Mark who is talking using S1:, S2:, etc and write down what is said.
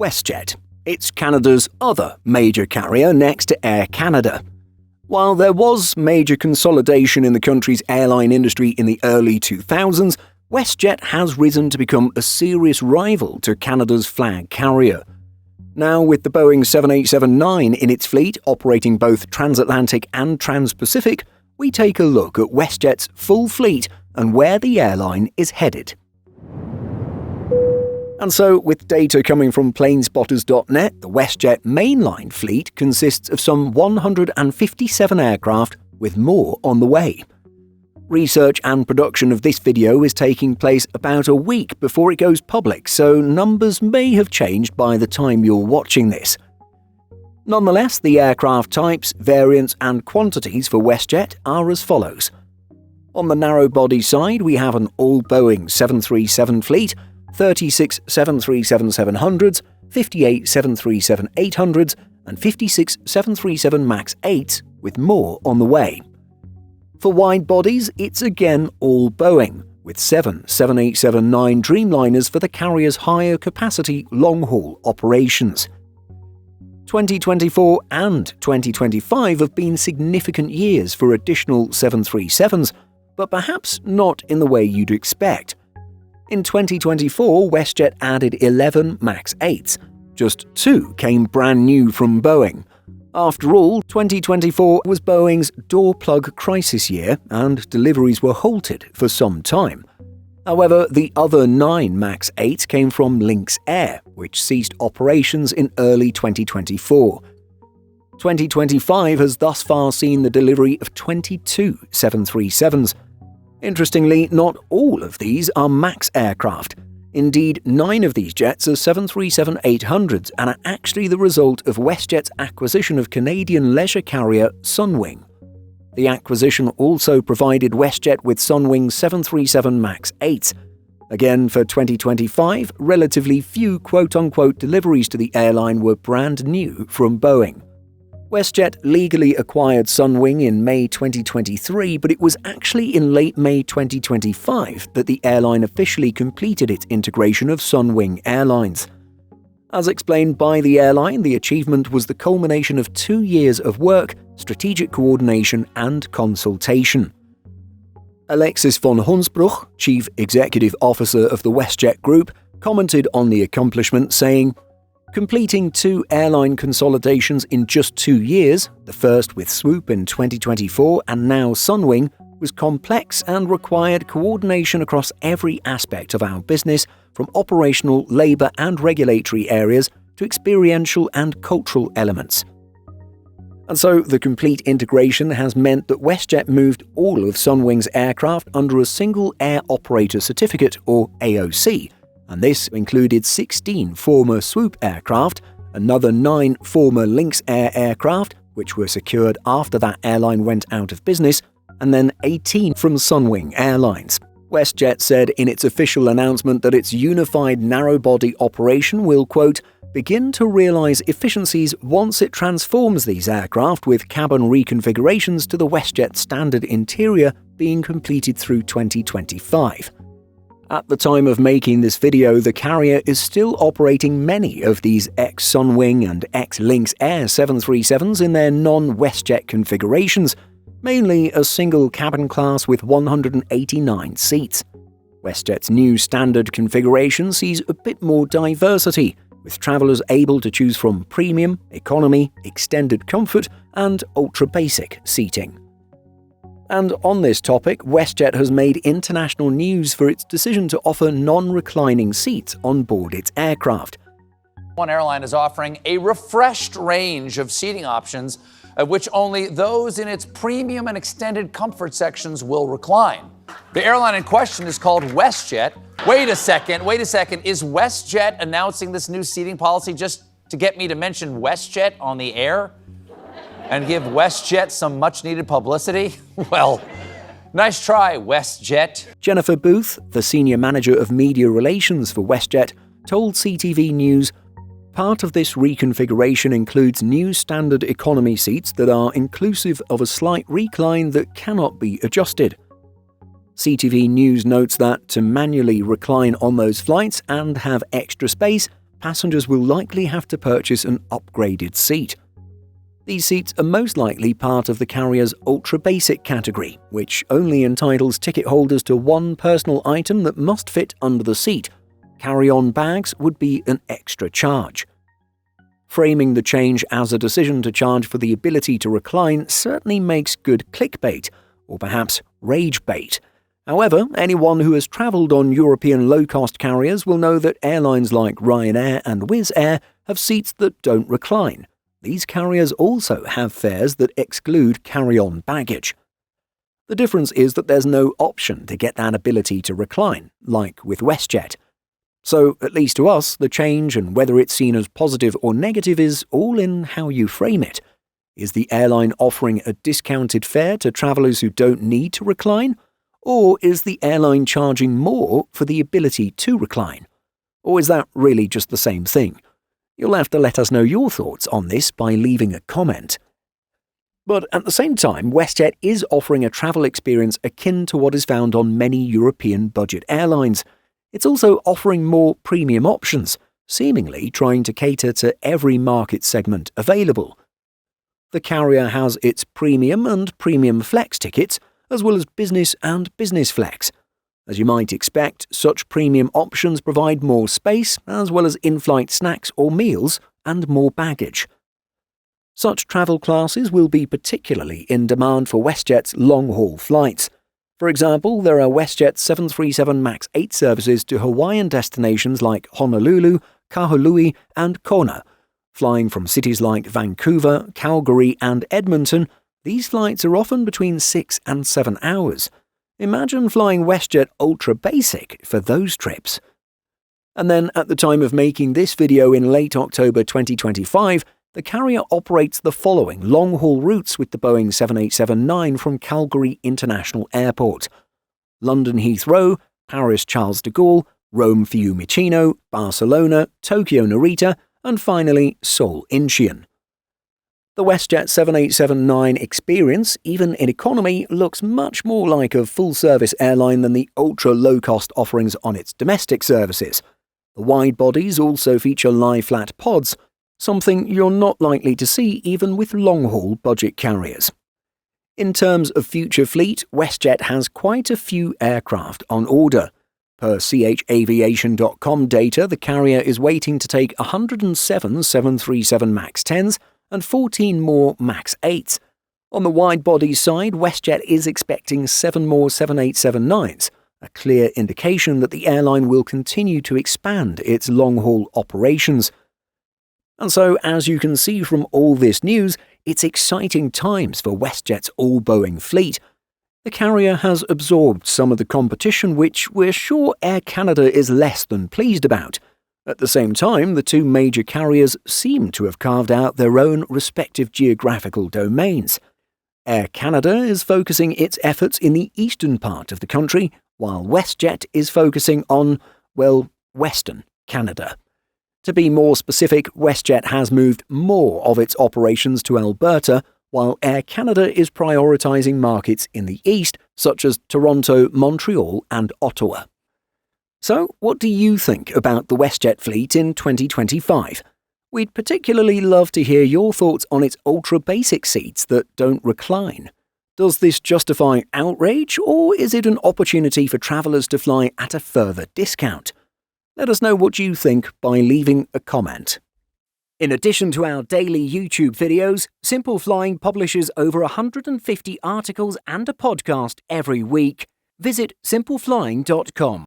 S1: WestJet. It's Canada's other major carrier next to Air Canada. While there was major consolidation in the country's airline industry in the early 2000s, WestJet has risen to become a serious rival to Canada's flag carrier. Now, with the Boeing 787-9 in its fleet operating both transatlantic and trans-Pacific, we take a look at WestJet's full fleet and where the airline is headed. And so, with data coming from planespotters.net, the WestJet mainline fleet consists of some 157 aircraft, with more on the way. Research and production of this video is taking place about a week before it goes public, so numbers may have changed by the time you're watching this. Nonetheless, the aircraft types, variants and quantities for WestJet are as follows. On the narrow-body side, we have an all-Boeing 737 fleet, 36 737-700s, 58 737-800s, and 56 737 MAX 8s, with more on the way. For wide bodies, it's again all Boeing, with 7 787-9 Dreamliners for the carrier's higher capacity long-haul operations. 2024 and 2025 have been significant years for additional 737s, but perhaps not in the way you'd expect. In 2024, WestJet added 11 MAX 8s. Just 2 came brand new from Boeing. After all, 2024 was Boeing's door plug crisis year, and deliveries were halted for some time. However, the other 9 MAX 8s came from Lynx Air, which ceased operations in early 2024. 2025 has thus far seen the delivery of 22 737s. Interestingly, not all of these are MAX aircraft. Indeed, 9 of these jets are 737-800s and are actually the result of WestJet's acquisition of Canadian leisure carrier Sunwing. The acquisition also provided WestJet with Sunwing's 737 MAX 8s. Again, for 2025, relatively few quote-unquote deliveries to the airline were brand new from Boeing. WestJet legally acquired Sunwing in May 2023, but it was actually in late May 2025 that the airline officially completed its integration of Sunwing Airlines. As explained by the airline, the achievement was the culmination of 2 years of work, strategic coordination, and consultation. Alexis von Hunsbruch, Chief Executive Officer of the WestJet Group, commented on the accomplishment, saying, "Completing 2 airline consolidations in just 2 years, the first with Swoop in 2024 and now Sunwing, was complex and required coordination across every aspect of our business, from operational, labor and regulatory areas to experiential and cultural elements." And so the complete integration has meant that WestJet moved all of Sunwing's aircraft under a single Air Operator Certificate, or AOC, and this included 16 former Swoop aircraft, another 9 former Lynx Air aircraft, which were secured after that airline went out of business, and then 18 from Sunwing Airlines. WestJet said in its official announcement that its unified narrow-body operation will, quote, "begin to realize efficiencies once it transforms these aircraft with cabin reconfigurations to the WestJet standard interior being completed through 2025. At the time of making this video, the carrier is still operating many of these ex-Sunwing and ex-Lynx Air 737s in their non-WestJet configurations, mainly a single cabin class with 189 seats. WestJet's new standard configuration sees a bit more diversity, with travelers able to choose from premium, economy, extended comfort, and ultra-basic seating. And on this topic, WestJet has made international news for its decision to offer non-reclining seats on board its aircraft.
S2: One airline is offering a refreshed range of seating options, of which only those in its premium and extended comfort sections will recline. The airline in question is called WestJet. Wait a second. Is WestJet announcing this new seating policy just to get me to mention WestJet on the air and give WestJet some much-needed publicity? Well, nice try, WestJet.
S1: Jennifer Booth, the senior manager of media relations for WestJet, told CTV News, "Part of this reconfiguration includes new standard economy seats that are inclusive of a slight recline that cannot be adjusted." CTV News notes that to manually recline on those flights and have extra space, passengers will likely have to purchase an upgraded seat. These seats are most likely part of the carrier's Ultra Basic category, which only entitles ticket holders to one personal item that must fit under the seat. Carry-on bags would be an extra charge. Framing the change as a decision to charge for the ability to recline certainly makes good clickbait, or perhaps rage bait. However, anyone who has travelled on European low-cost carriers will know that airlines like Ryanair and Wizz Air have seats that don't recline. These carriers also have fares that exclude carry-on baggage. The difference is that there's no option to get that ability to recline, like with WestJet. So, at least to us, the change and whether it's seen as positive or negative is all in how you frame it. Is the airline offering a discounted fare to travellers who don't need to recline? Or is the airline charging more for the ability to recline? Or is that really just the same thing? You'll have to let us know your thoughts on this by leaving a comment. But at the same time, WestJet is offering a travel experience akin to what is found on many European budget airlines. It's also offering more premium options, seemingly trying to cater to every market segment available. The carrier has its Premium and Premium Flex tickets, as well as Business and Business Flex. As you might expect, such premium options provide more space, as well as in-flight snacks or meals, and more baggage. Such travel classes will be particularly in demand for WestJet's long-haul flights. For example, there are WestJet 737 MAX 8 services to Hawaiian destinations like Honolulu, Kahului, and Kona. Flying from cities like Vancouver, Calgary, and Edmonton, these flights are often between 6 and 7 hours. Imagine flying WestJet Ultra Basic for those trips. And then, at the time of making this video in late October 2025, the carrier operates the following long-haul routes with the Boeing 787-9 from Calgary International Airport: London Heathrow, Paris Charles de Gaulle, Rome Fiumicino, Barcelona, Tokyo Narita, and finally Seoul Incheon. The WestJet 787-9 experience, even in economy, looks much more like a full-service airline than the ultra-low-cost offerings on its domestic services. The wide bodies also feature lie-flat pods, something you're not likely to see even with long-haul budget carriers. In terms of future fleet, WestJet has quite a few aircraft on order. Per chaviation.com data, the carrier is waiting to take 107 737 MAX 10s and 14 more MAX 8s. On the wide-body side, WestJet is expecting 7 more 787-9s, a clear indication that the airline will continue to expand its long-haul operations. And so, as you can see from all this news, it's exciting times for WestJet's all-Boeing fleet. The carrier has absorbed some of the competition, which we're sure Air Canada is less than pleased about. At the same time, the two major carriers seem to have carved out their own respective geographical domains. Air Canada is focusing its efforts in the eastern part of the country, while WestJet is focusing on, well, Western Canada. To be more specific, WestJet has moved more of its operations to Alberta, while Air Canada is prioritising markets in the east, such as Toronto, Montreal, and Ottawa. So, what do you think about the WestJet fleet in 2025? We'd particularly love to hear your thoughts on its ultra-basic seats that don't recline. Does this justify outrage, or is it an opportunity for travellers to fly at a further discount? Let us know what you think by leaving a comment. In addition to our daily YouTube videos, Simple Flying publishes over 150 articles and a podcast every week. Visit simpleflying.com.